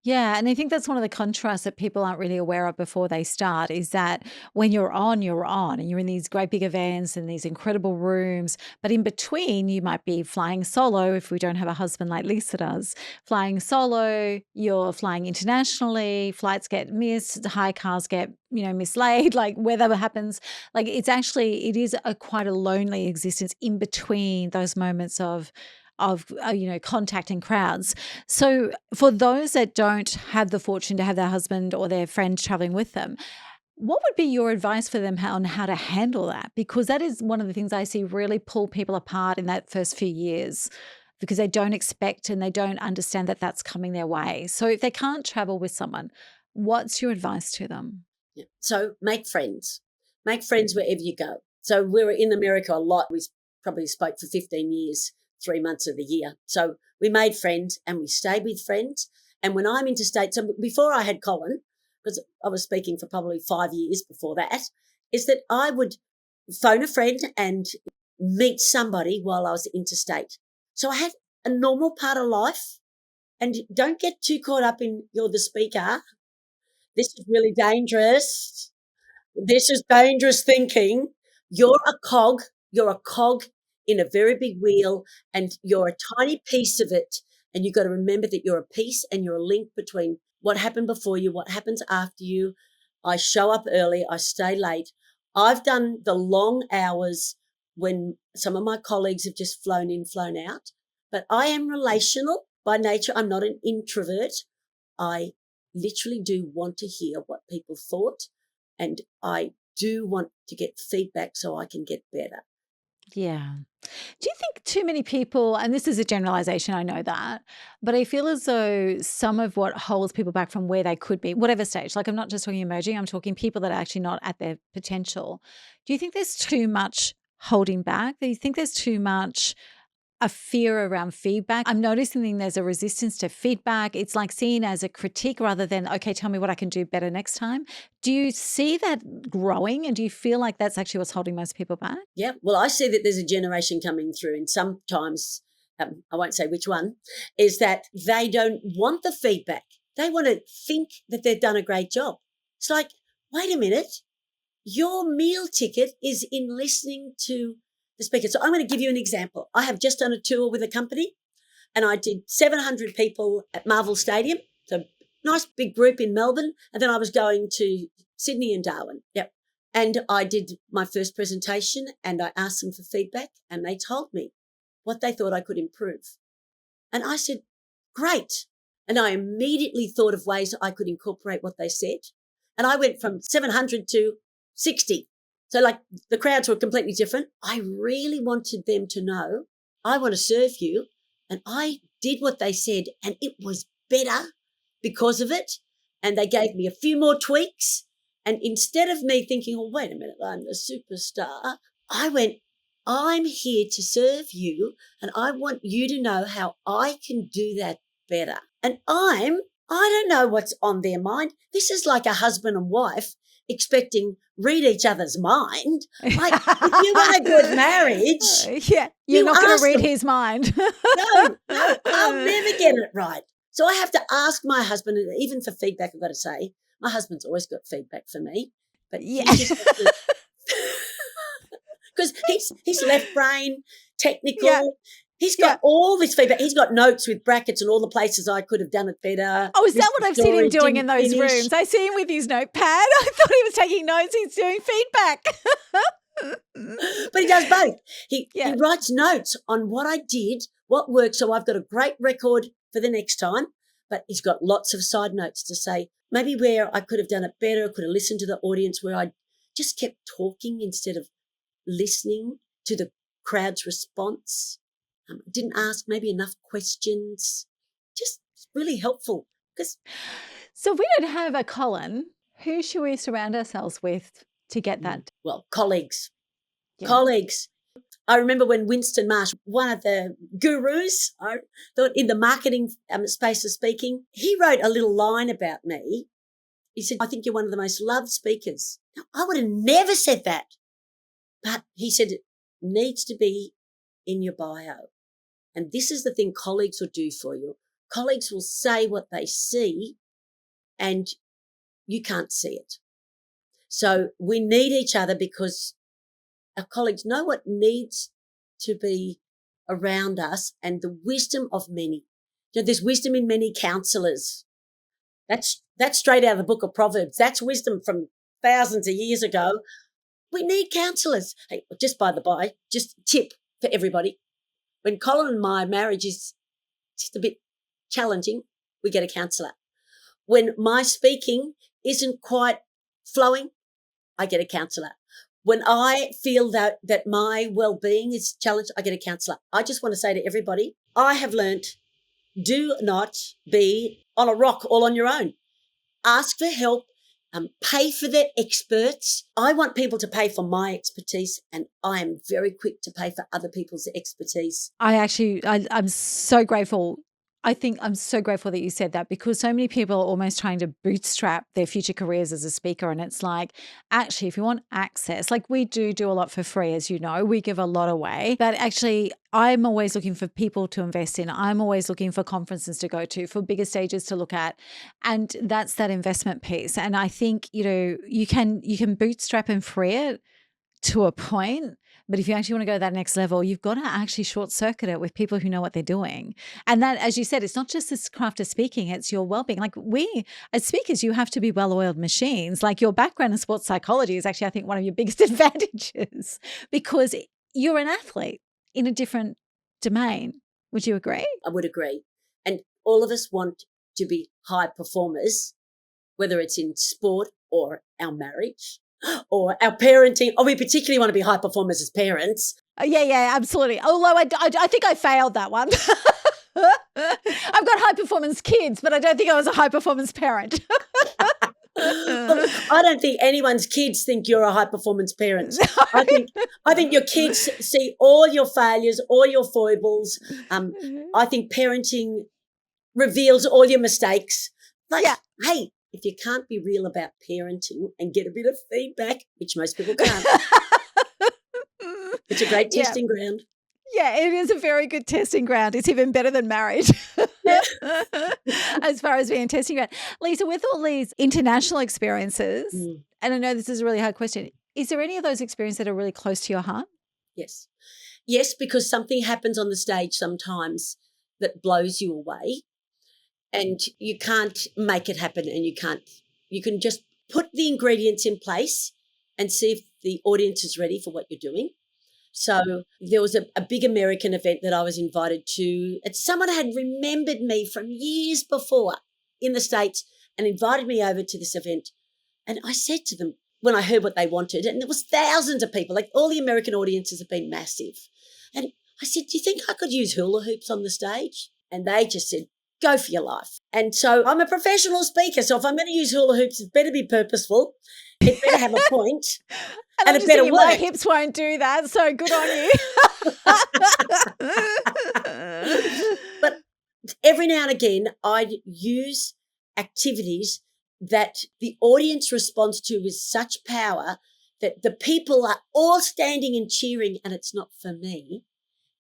Yeah, and I think that's one of the contrasts that people aren't really aware of before they start is that when you're on, and you're in these great big events and these incredible rooms. But in between, you might be flying solo if we don't have a husband like Lisa does. Flying solo, you're flying internationally, flights get missed, hire cars get mislaid, like weather happens. Like it is quite a lonely existence in between those moments of contact and crowds. So for those that don't have the fortune to have their husband or their friend traveling with them, what would be your advice for them on how to handle that? Because that is one of the things I see really pull people apart in that first few years, because they don't expect and they don't understand that that's coming their way. So if they can't travel with someone, what's your advice to them? Yeah. So make friends. Make friends wherever you go. So we were in America a lot. We probably spoke for 15 years, 3 months of the year. So we made friends and we stayed with friends. And when I'm interstate, so before I had Colin, because I was speaking for probably 5 years before that, is that I would phone a friend and meet somebody while I was interstate. So I had a normal part of life, and don't get too caught up in you're the speaker. This is really dangerous. This is dangerous thinking. You're a cog. You're a cog in a very big wheel, and you're a tiny piece of it. And you've got to remember that you're a piece and you're a link between what happened before you, what happens after you. I show up early. I stay late. I've done the long hours when some of my colleagues have just flown in, flown out. But I am relational by nature. I'm not an introvert. I literally do want to hear what people thought, and I do want to get feedback so I can get better. Yeah. Do you think too many people, and this is a generalization, I know that, but I feel as though some of what holds people back from where they could be, whatever stage, like I'm not just talking emerging, I'm talking people that are actually not at their potential. Do you think there's too much holding back? Do you think there's too much a fear around feedback? I'm noticing there's a resistance to feedback. It's like seen as a critique rather than, okay, tell me what I can do better next time. Do you see that growing, and do you feel like that's actually what's holding most people back? Yeah, well, I see that there's a generation coming through, and sometimes, I won't say which one, is that they don't want the feedback. They want to think that they've done a great job. It's like, wait a minute, your meal ticket is in listening to the speaker. So I'm going to give you an example. I have just done a tour with a company, and I did 700 people at Marvel Stadium, so nice big group in Melbourne, and then I was going to Sydney and Darwin. Yep. And I did my first presentation and I asked them for feedback and they told me what they thought I could improve. And I said, great. And I immediately thought of ways I could incorporate what they said. And I went from 700 to 60. So like the crowds were completely different. I really wanted them to know, I want to serve you. And I did what they said and it was better because of it. And they gave me a few more tweaks. And instead of me thinking, oh, wait a minute, I'm the superstar, I went, I'm here to serve you and I want you to know how I can do that better. And I don't know what's on their mind. This is like a husband and wife expecting read each other's mind. Like if you want a good marriage, yeah, you're not going to read his mind. No, I'll never get it right. So I have to ask my husband, and even for feedback, I've got to say, my husband's always got feedback for me. But yeah. Because he's left brain, technical. Yeah. He's got all this feedback. He's got notes with brackets and all the places I could have done it better. Oh, is that what I've seen him doing in those rooms? I see him with his notepad. I thought he was taking notes. He's doing feedback. But he does both. He writes notes on what I did, what worked, so I've got a great record for the next time. But he's got lots of side notes to say, maybe where I could have done it better, I could have listened to the audience, where I just kept talking instead of listening to the crowd's response. Didn't ask maybe enough questions. Just really helpful. So if we don't have a Colin, who should we surround ourselves with to get that? Well, colleagues. Yeah. Colleagues. I remember when Winston Marsh, one of the gurus, I thought in the marketing space of speaking, he wrote a little line about me. He said, I think you're one of the most loved speakers. Now, I would have never said that. But he said it needs to be in your bio. And this is the thing colleagues will do for you. Colleagues will say what they see and you can't see it. So we need each other because our colleagues know what needs to be around us and the wisdom of many. You know, there's wisdom in many counselors. That's straight out of the book of Proverbs. That's wisdom from thousands of years ago. We need counselors. Hey, just by the by, just a tip for everybody. When Colin and my marriage is just a bit challenging, we get a counsellor. When my speaking isn't quite flowing, I get a counsellor. When I feel that my well-being is challenged, I get a counsellor. I just want to say to everybody, I have learnt, do not be on a rock all on your own. Ask for help. Pay for their experts. I want people to pay for my expertise and I am very quick to pay for other people's expertise. I'm so grateful. I think I'm so grateful that you said that because so many people are almost trying to bootstrap their future careers as a speaker. And it's like, actually, if you want access, like we do a lot for free, as you know, we give a lot away, but actually I'm always looking for people to invest in. I'm always looking for conferences to go to, for bigger stages to look at. And that's that investment piece. And I think, you can bootstrap and free it to a point. But if you actually want to go to that next level, you've got to actually short circuit it with people who know what they're doing. And that, as you said, it's not just this craft of speaking, it's your well-being. Like we, as speakers, you have to be well-oiled machines. Like your background in sports psychology is actually, I think, one of your biggest advantages because you're an athlete in a different domain. Would you agree? I would agree. And all of us want to be high performers, whether it's in sport or our marriage or our parenting, or we particularly want to be high performers as parents. Yeah, absolutely. Although I think I failed that one. I've got high performance kids, but I don't think I was a high performance parent. Well, I don't think anyone's kids think you're a high performance parent. No. I think your kids see all your failures, all your foibles. I think parenting reveals all your mistakes. Like, hey, if you can't be real about parenting and get a bit of feedback, which most people can't, it's a great testing ground. Yeah, it is a very good testing ground. It's even better than marriage as far as being a testing ground. Lisa, with all these international experiences, and I know this is a really hard question, is there any of those experiences that are really close to your heart? Yes. Yes, because something happens on the stage sometimes that blows you away. And you can't make it happen and you can just put the ingredients in place and see if the audience is ready for what you're doing. So there was a big American event that I was invited to, and someone had remembered me from years before in the States and invited me over to this event. And I said to them, when I heard what they wanted, and there was thousands of people, like all the American audiences have been massive. And I said, do you think I could use hula hoops on the stage? And they just said, go for your life. And so I'm a professional speaker, so if I'm going to use hula hoops, it better be purposeful. It better have a point. And it better work. My hips won't do that, so good on you. But every now and again, I'd use activities that the audience responds to with such power that the people are all standing and cheering, and it's not for me.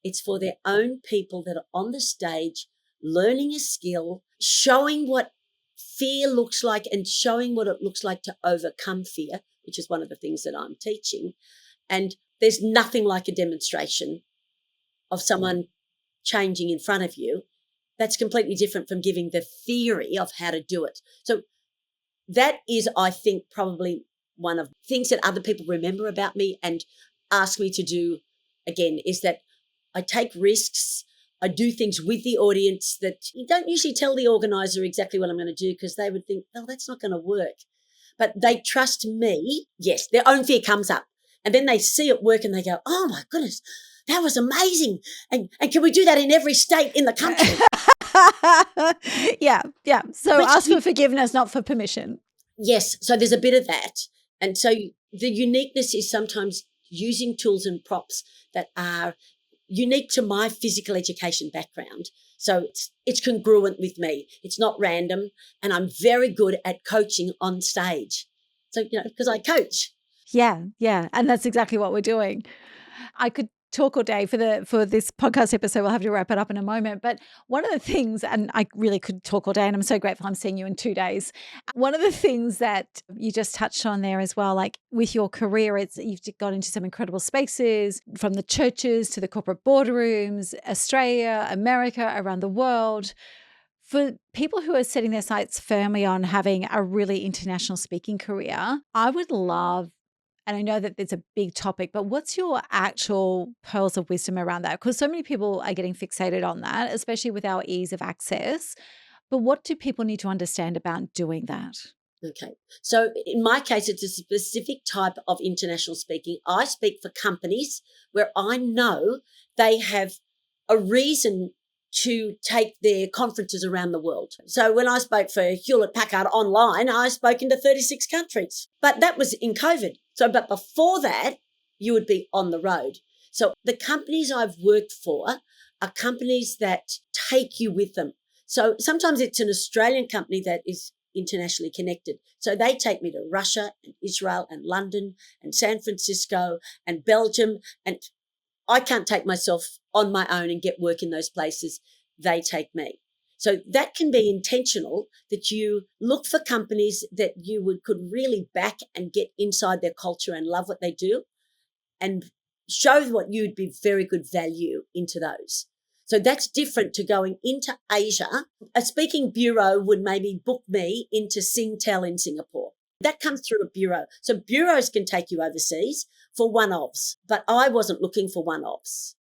It's for their own people that are on the stage, learning a skill, showing what fear looks like and showing what it looks like to overcome fear, which is one of the things that I'm teaching. And there's nothing like a demonstration of someone changing in front of you. That's completely different from giving the theory of how to do it. So that is, I think, probably one of the things that other people remember about me and ask me to do again, is that I take risks. I do things with the audience that you don't usually tell the organizer exactly what I'm going to do, because they would think, oh, that's not going to work. But they trust me. Yes, their own fear comes up. And then they see it work and they go, oh, my goodness, that was amazing. And can we do that in every state in the country? Yeah. So ask for forgiveness, not for permission. Yes. So there's a bit of that. And so the uniqueness is sometimes using tools and props that are unique to my physical education background. So it's congruent with me. It's not random. And I'm very good at coaching on stage. So, because I coach. Yeah. And that's exactly what we're doing. I could talk all day for this podcast episode. We'll have to wrap it up in a moment. But one of the things, and I really could talk all day, and I'm so grateful I'm seeing you in 2 days. One of the things that you just touched on there as well, like with your career, you've got into some incredible spaces, from the churches to the corporate boardrooms, Australia, America, around the world. For people who are setting their sights firmly on having a really international speaking career, I would love, and I know that it's a big topic, but what's your actual pearls of wisdom around that? Because so many people are getting fixated on that, especially with our ease of access. But what do people need to understand about doing that? Okay. So in my case, it's a specific type of international speaking. I speak for companies where I know they have a reason to take their conferences around the world. So when I spoke for Hewlett-Packard online, I spoke into 36 countries. But that was in COVID. But before that, you would be on the road. So the companies I've worked for are companies that take you with them. So sometimes it's an Australian company that is internationally connected. So they take me to Russia and Israel and London and San Francisco and Belgium. And I can't take myself on my own and get work in those places. They take me. So that can be intentional, that you look for companies that you could really back and get inside their culture and love what they do, and show what you'd be very good value into those. So that's different to going into Asia. A speaking bureau would maybe book me into Singtel in Singapore. That comes through a bureau. So bureaus can take you overseas for one-offs, but I wasn't looking for one-offs.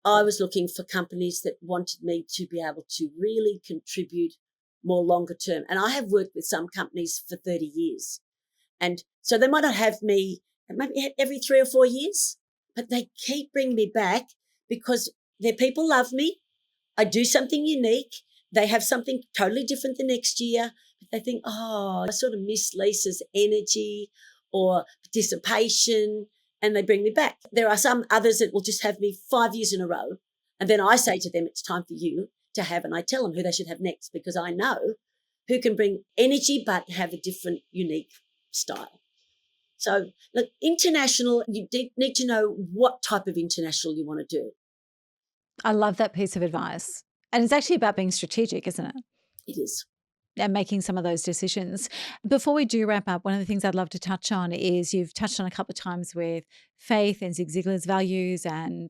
I was looking for companies that wanted me to be able to really contribute more longer term. And I have worked with some companies for 30 years. And so they might not have me maybe every 3 or 4 years, but they keep bringing me back because their people love me. I do something unique. They have something totally different the next year. They think, oh, I sort of miss Lisa's energy or participation, and they bring me back. There are some others that will just have me 5 years in a row. And then I say to them, it's time for you to have, and I tell them who they should have next, because I know who can bring energy but have a different, unique style. So look, international, you need to know what type of international you want to do. I love that piece of advice. And it's actually about being strategic, isn't it? It is. And making some of those decisions. Before we do wrap up, one of the things I'd love to touch on is you've touched on a couple of times with faith and Zig Ziglar's values, and,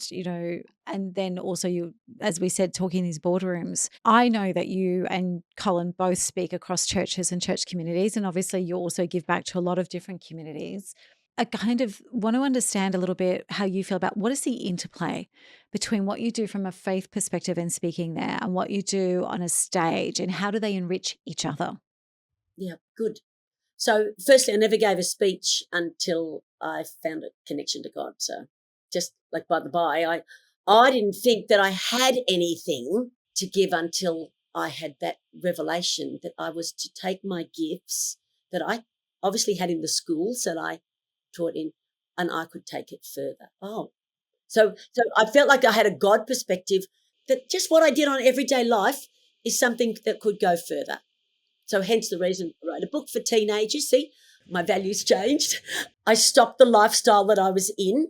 and then also you, as we said, talking in these boardrooms. I know that you and Colin both speak across churches and church communities, and obviously you also give back to a lot of different communities. I kind of want to understand a little bit how you feel about what is the interplay between what you do from a faith perspective and speaking there and what you do on a stage, and how do they enrich each other? Yeah, good. So firstly, I never gave a speech until I found a connection to God. So just like by the by, I didn't think that I had anything to give until I had that revelation that I was to take my gifts that I obviously had in the schools that I taught in, and I could take it further. Oh, so I felt like I had a God perspective that just what I did on everyday life is something that could go further. So hence the reason I wrote a book for teenagers. See, my values changed. I stopped the lifestyle that I was in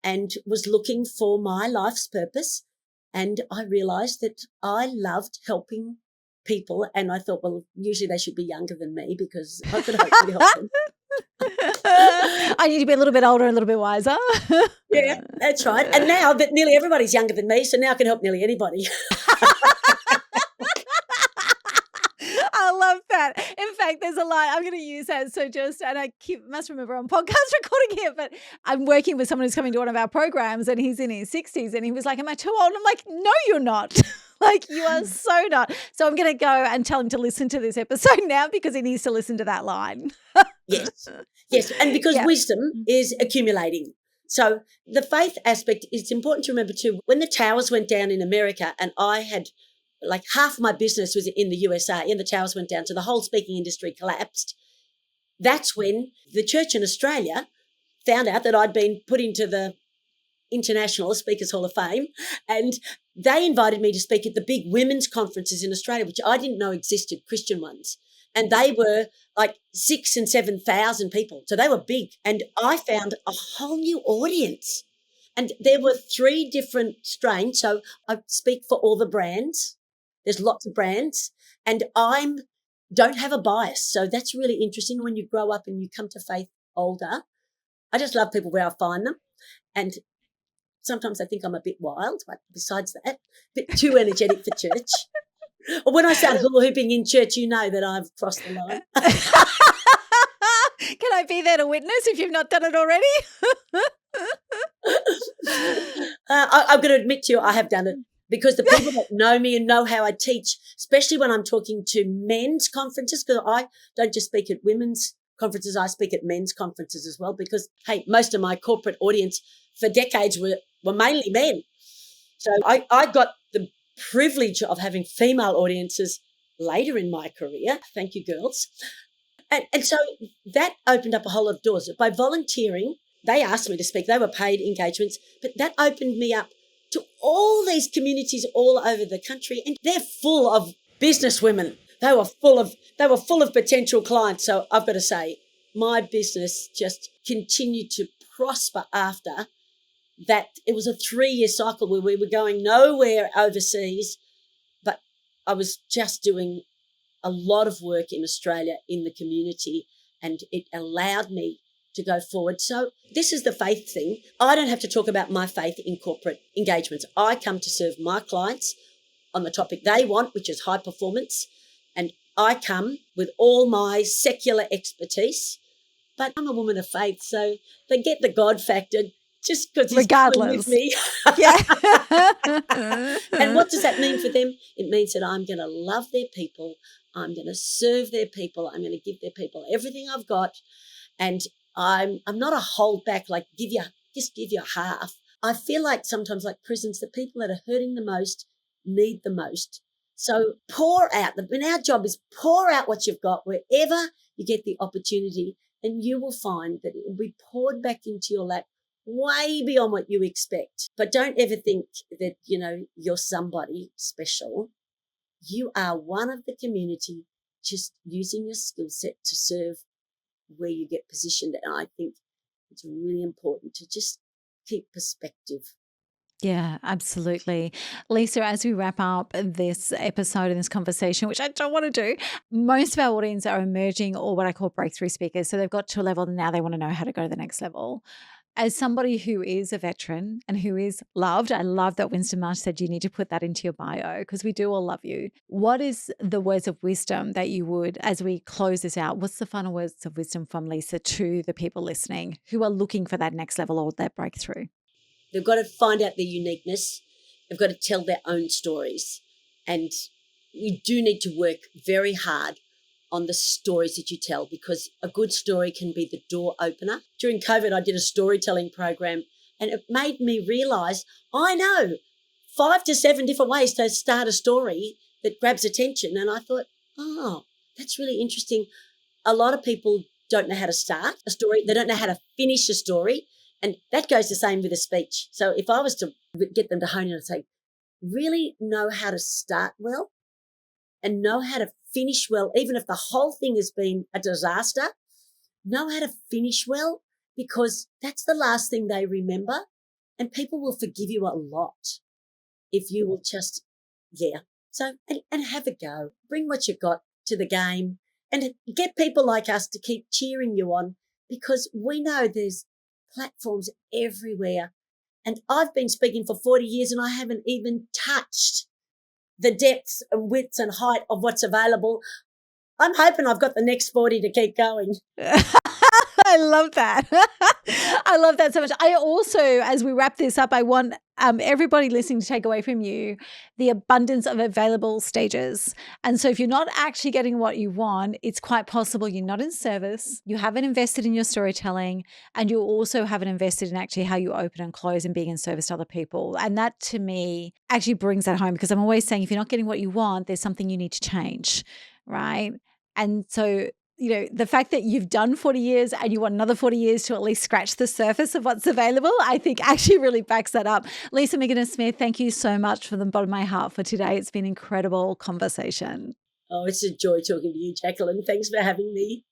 and was looking for my life's purpose. And I realized that I loved helping people. And I thought, well, usually they should be younger than me because I could hopefully help them. I need to be a little bit older, a little bit wiser. Yeah, that's right. And now that nearly everybody's younger than me, so now I can help nearly anybody. I love that. In fact, there's a line I'm going to use that. So and must remember on podcast recording here, but I'm working with someone who's coming to one of our programs and he's in his 60s and he was like, am I too old? And I'm like, no, you're not. Like, you are so not. So I'm going to go and tell him to listen to this episode now because he needs to listen to that line. Yes. And because wisdom is accumulating. So the faith aspect, it's important to remember too, when the towers went down in America and I had like half my business was in the USA and the towers went down, so the whole speaking industry collapsed. That's when the church in Australia found out that I'd been put into the International Speakers Hall of Fame, and they invited me to speak at the big women's conferences in Australia, which I didn't know existed, Christian ones. And they were like 6,000 and 7,000 people. So they were big. And I found a whole new audience. And there were 3 different strains. So I speak for all the brands. There's lots of brands. And I don't have a bias. So that's really interesting when you grow up and you come to faith older. I just love people where I find them. And sometimes I think I'm a bit wild, but besides that, a bit too energetic for church. Or when I start hula hooping in church, you know that I've crossed the line. Can I be there to witness if you've not done it already? I'm going to admit to you, I have done it because the people that know me and know how I teach, especially when I'm talking to men's conferences, because I don't just speak at women's conferences, I speak at men's conferences as well because, hey, most of my corporate audience for decades were mainly men. So I got the privilege of having female audiences later in my career. Thank you, girls. And so that opened up a whole lot of doors. By volunteering, they asked me to speak. They were paid engagements, but that opened me up to all these communities all over the country, and they're full of business women. They were full of potential clients. So I've got to say, my business just continued to prosper after that. It was a 3-year cycle where we were going nowhere overseas, but I was just doing a lot of work in Australia in the community, and it allowed me to go forward. So this is the faith thing. I don't have to talk about my faith in corporate engagements. I come to serve my clients on the topic they want, which is high performance, and I come with all my secular expertise, but I'm a woman of faith, so they get the God factor just because he's with me. Yeah. And what does that mean for them? It means that I'm going to love their people. I'm going to serve their people. I'm going to give their people everything I've got. And I'm not a hold back, like give you half. I feel like sometimes like prisons, the people that are hurting the most need the most. So pour out. And our job is pour out what you've got wherever you get the opportunity, and you will find that it will be poured back into your lap way beyond what you expect. But don't ever think that, you're somebody special. You are one of the community, just using your skill set to serve where you get positioned. And I think it's really important to just keep perspective. Yeah, absolutely. Lisa, as we wrap up this episode and this conversation, which I don't want to do, most of our audience are emerging or what I call breakthrough speakers. So they've got to a level and now they want to know how to go to the next level. As somebody who is a veteran and who is loved, I love that Winston Marsh said you need to put that into your bio because we do all love you. What is the words of wisdom that you would, as we close this out, what's the final words of wisdom from Lisa to the people listening who are looking for that next level or that breakthrough? They've got to find out their uniqueness. They've got to tell their own stories. And you do need to work very hard on the stories that you tell, because a good story can be the door opener. During COVID, I did a storytelling program, and it made me realise I know 5 to 7 different ways to start a story that grabs attention. And I thought, oh, that's really interesting. A lot of people don't know how to start a story. They don't know how to finish a story. And that goes the same with a speech. So if I was to get them to hone in and say, really know how to start well and know how to finish well, even if the whole thing has been a disaster, know how to finish well, because that's the last thing they remember. And people will forgive you a lot if you will just, So, and have a go. Bring what you've got to the game and get people like us to keep cheering you on, because we know there's platforms everywhere. And I've been speaking for 40 years and I haven't even touched the depths and widths and height of what's available. I'm hoping I've got the next 40 to keep going. I love that. I love that so much. I also, as we wrap this up, I want everybody listening to take away from you the abundance of available stages. And so if you're not actually getting what you want, it's quite possible you're not in service, you haven't invested in your storytelling, and you also haven't invested in actually how you open and close and being in service to other people. And that to me actually brings that home, because I'm always saying if you're not getting what you want, there's something you need to change, right? And so the fact that you've done 40 years and you want another 40 years to at least scratch the surface of what's available, I think actually really backs that up. Lisa McInnes-Smith, thank you so much from the bottom of my heart for today. It's been an incredible conversation. Oh, it's a joy talking to you, Jacqueline. Thanks for having me.